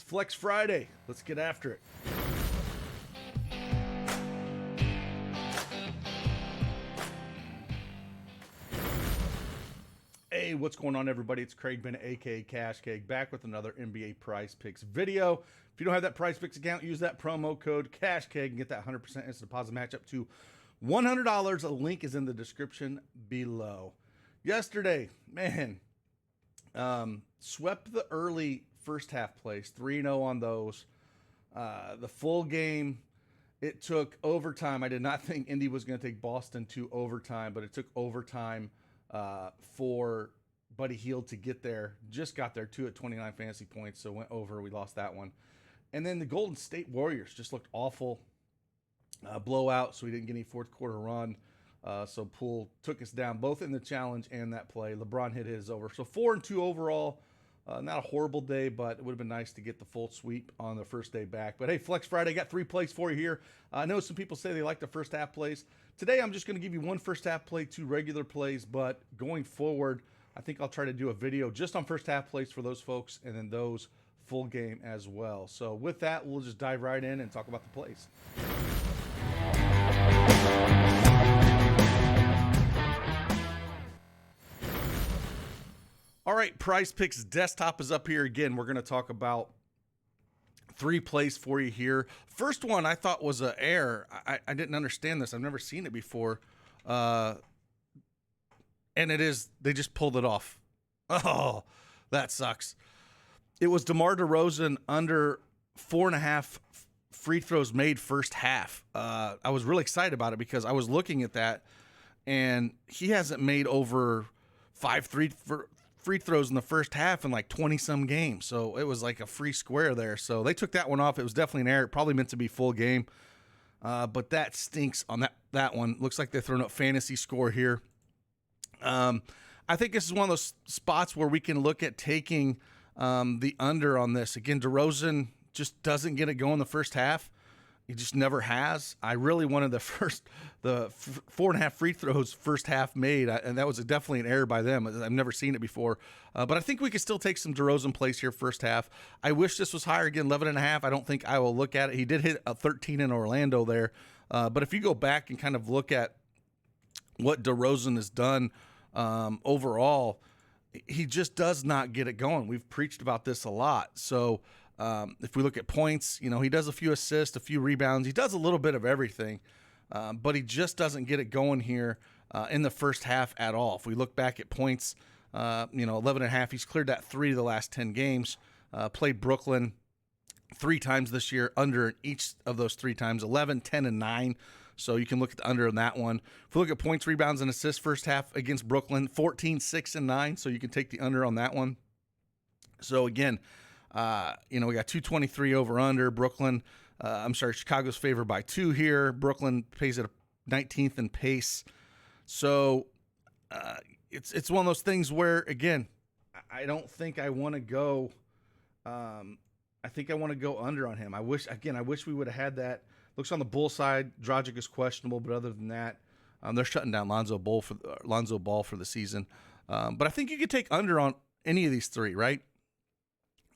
Flex Friday. Let's get after it. Hey, what's going on, everybody? It's Craig Bennett, aka Cash Cake, back with another NBA PrizePicks video. If you don't have that PrizePicks account, use that promo code CashCake and get that 100% instant deposit match up to $100. A link is in the description below. Yesterday, man, swept the early first half plays, 3-0 on those. The full game, it took overtime. I did not think Indy was going to take Boston to overtime, but it took overtime for Buddy Hield to get there. Just got there, 2 at 29 fantasy points, so went over. We lost that one. And then the Golden State Warriors just looked awful. Blowout, so we didn't get any fourth quarter run. So Poole took us down both in the challenge and that play. LeBron hit his over. So 4-2 overall. Not a horrible day, but it would have been nice to get the full sweep on the first day back. But hey, Flex Friday, got 3 plays for you here. I know some people say they like the first half plays. Today, I'm just going to give you 1 first half play, 2 regular plays. But going forward, I think I'll try to do a video just on first half plays for those folks and then those full game as well. So with that, we'll just dive right in and talk about the plays. All right, PrizePicks desktop is up here again. We're going to talk about 3 plays for you here. First one I thought was an error. I didn't understand this. I've never seen it before. And it is, they just pulled it off. Oh, that sucks. It was DeMar DeRozan under 4.5 free throws made first half. I was really excited about it because I was looking at that, and he hasn't made over 5 free throws in the first half in like 20-some games. So it was like a free square there. So they took that one off. It was definitely an error. It probably meant to be full game. But that stinks on that one. Looks like they're throwing up fantasy score here. I think this is one of those spots where we can look at taking the under on this. Again, DeRozan just doesn't get it going the first half. He just never has. I really wanted the 4.5 free throws first half made, and that was definitely an error by them. I've never seen it before. But I think we could still take some DeRozan plays here first half. I wish this was higher. Again, 11.5. I don't think I will look at it. He did hit a 13 in Orlando there. But if you go back and kind of look at what DeRozan has done overall, he just does not get it going. We've preached about this a lot. So if we look at points, he does a few assists, a few rebounds. He does a little bit of everything, but he just doesn't get it going here in the first half at all. If we look back at points, 11.5, he's cleared that 3 of the last 10 games, played Brooklyn 3 times this year, under each of those 3 times, 11, 10, and 9. So you can look at the under on that one. If we look at points, rebounds, and assists first half against Brooklyn, 14, 6, and 9. So you can take the under on that one. So again, we got 223 over under. Chicago's favored by 2 here. Brooklyn pays at 19th in pace. So it's one of those things where, again, I don't think I want to go. I think I want to go under on him. I wish we would have had that. Looks on the Bull side, Dragic is questionable, but other than that, they're shutting down Lonzo Ball for the season. But I think you could take under on any of these 3, right?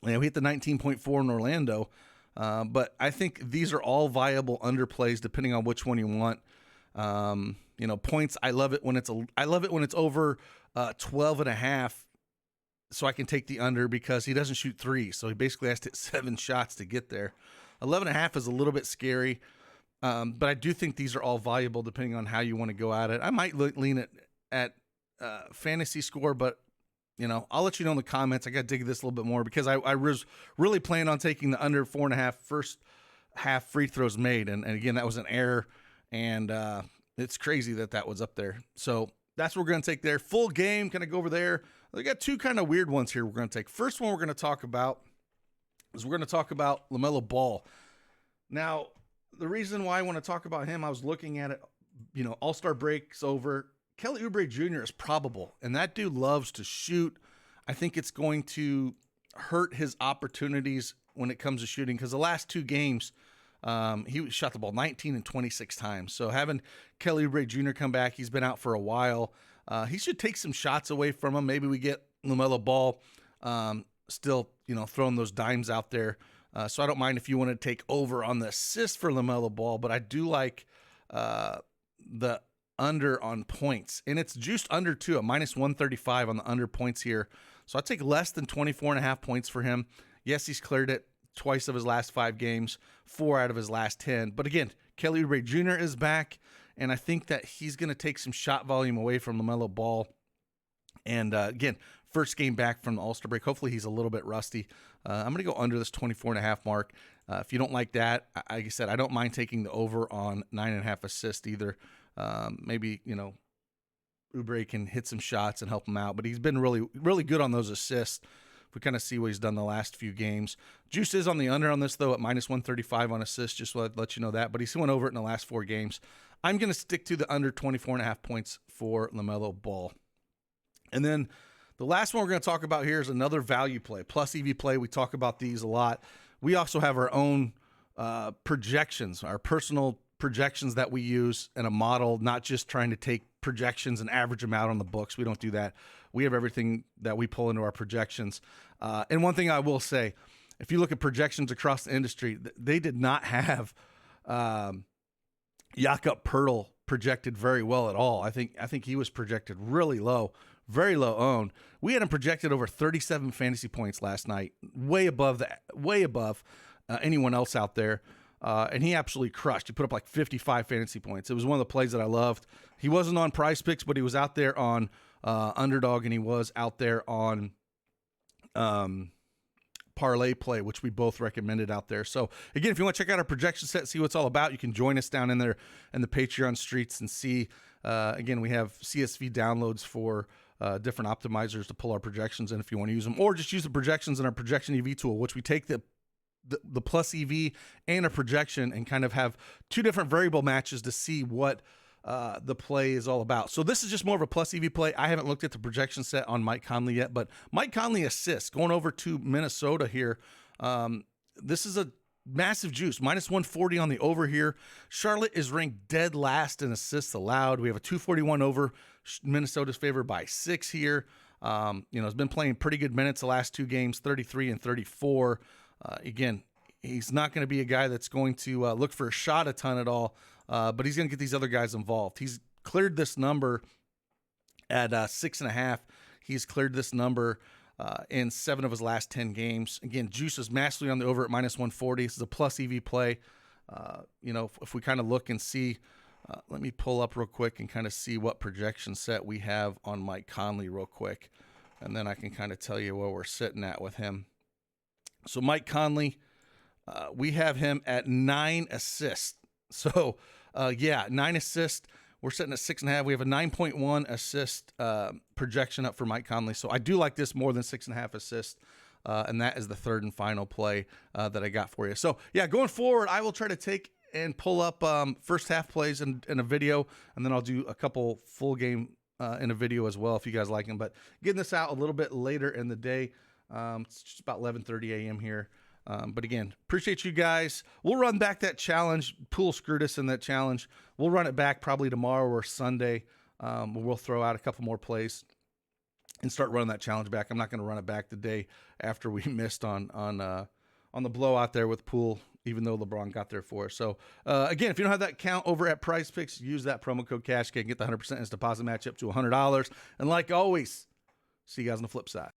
We hit the 19.4 in Orlando, but I think these are all viable underplays depending on which one you want. Points. I love it when it's over 12.5, so I can take the under because he doesn't shoot 3, so he basically has to hit 7 shots to get there. 11.5 is a little bit scary, but I do think these are all valuable depending on how you want to go at it. I might lean at fantasy score, but I'll let you know in the comments. I got to dig this a little bit more because I was really planning on taking the under 4.5 first half free throws made. And again, that was an error, and it's crazy that was up there. So that's what we're going to take there. Full game, kind of go over there. We got 2 kind of weird ones here we're going to take. First one we're going to talk about is LaMelo Ball. Now, the reason why I want to talk about him, I was looking at it, All-Star break's over. Kelly Oubre Jr. is probable, and that dude loves to shoot. I think it's going to hurt his opportunities when it comes to shooting because the last 2 games, he shot the ball 19 and 26 times. So having Kelly Oubre Jr. come back, he's been out for a while. He should take some shots away from him. Maybe we get LaMelo Ball still, throwing those dimes out there. So I don't mind if you want to take over on the assist for LaMelo Ball, but I do like the under on points. And it's juiced under too, at minus 135 on the under points here. So I'd take less than 24.5 points for him. Yes, he's cleared it twice of his last 5 games, 4 out of his last 10. But again, Kelly Oubre Jr. is back, and I think that he's going to take some shot volume away from LaMelo Ball. And again, first game back from the All-Star break. Hopefully he's a little bit rusty. I'm going to go under this 24.5 mark. If you don't like that, like I said, I don't mind taking the over on 9.5 assists either. Maybe, Oubre can hit some shots and help him out, but he's been really, really good on those assists. If we kind of see what he's done the last few games. Juice is on the under on this, though, at minus 135 on assists, just to let you know that. But he's went over it in the last 4 games. I'm going to stick to the under 24.5 points for LaMelo Ball. And then the last one we're going to talk about here is another value play, plus EV play. We talk about these a lot. We also have our own projections, our personal projections that we use in a model, not just trying to take projections and average them out on the books. We don't do that. We have everything that we pull into our projections. And one thing I will say, if you look at projections across the industry, they did not have Jakob Poeltl projected very well at all. I think he was projected really low, very low owned. We had him projected over 37 fantasy points last night, way above anyone else out there. And he absolutely crushed. He put up like 55 fantasy points. It was one of the plays that I loved. He wasn't on Prizepicks, but he was out there on Underdog, and he was out there on Parlay Play, which we both recommended out there. So, again, if you want to check out our projection set, see what it's all about, you can join us down in there in the Patreon streets and see. Again, we have CSV downloads for different optimizers to pull our projections in if you want to use them, or just use the projections in our projection EV tool, which we take the plus EV and a projection and kind of have 2 different variable matches to see what the play is all about. So this is just more of a plus EV play. I haven't looked at the projection set on Mike Conley yet, but Mike Conley assists going over to Minnesota here. This is a massive juice, minus 140 on the over here. Charlotte is ranked dead last in assists allowed. We have a 241 over. Minnesota's favored by 6 here. Has been playing pretty good minutes the last 2 games, 33 and 34. Again, he's not going to be a guy that's going to look for a shot a ton at all, but he's going to get these other guys involved. He's cleared this number at 6.5. He's cleared this number in 7 of his last 10 games. Again, juice is massively on the over at minus 140. This is a plus EV play. If we kind of look and see, let me pull up real quick and kind of see what projection set we have on Mike Conley real quick, and then I can kind of tell you where we're sitting at with him. So Mike Conley, we have him at 9 assists. So, 9 assists. We're sitting at 6.5. We have a 9.1 assist projection up for Mike Conley. So I do like this more than 6.5 assists. And that is the third and final play that I got for you. So, going forward, I will try to take and pull up first half plays in a video, and then I'll do a couple full game in a video as well if you guys like them. But getting this out a little bit later in the day. It's just about 11:30 a.m. here. But again, appreciate you guys. We'll run back that challenge. Pool screwed us in that challenge. We'll run it back probably tomorrow or Sunday. We'll throw out a couple more plays and start running that challenge back. I'm not going to run it back the day after we missed on the blowout there with Pool, even though LeBron got there for us. So, again, if you don't have that account over at PrizePicks, use that promo code CashKid and get the 100% deposit match up to $100. And like always, see you guys on the flip side.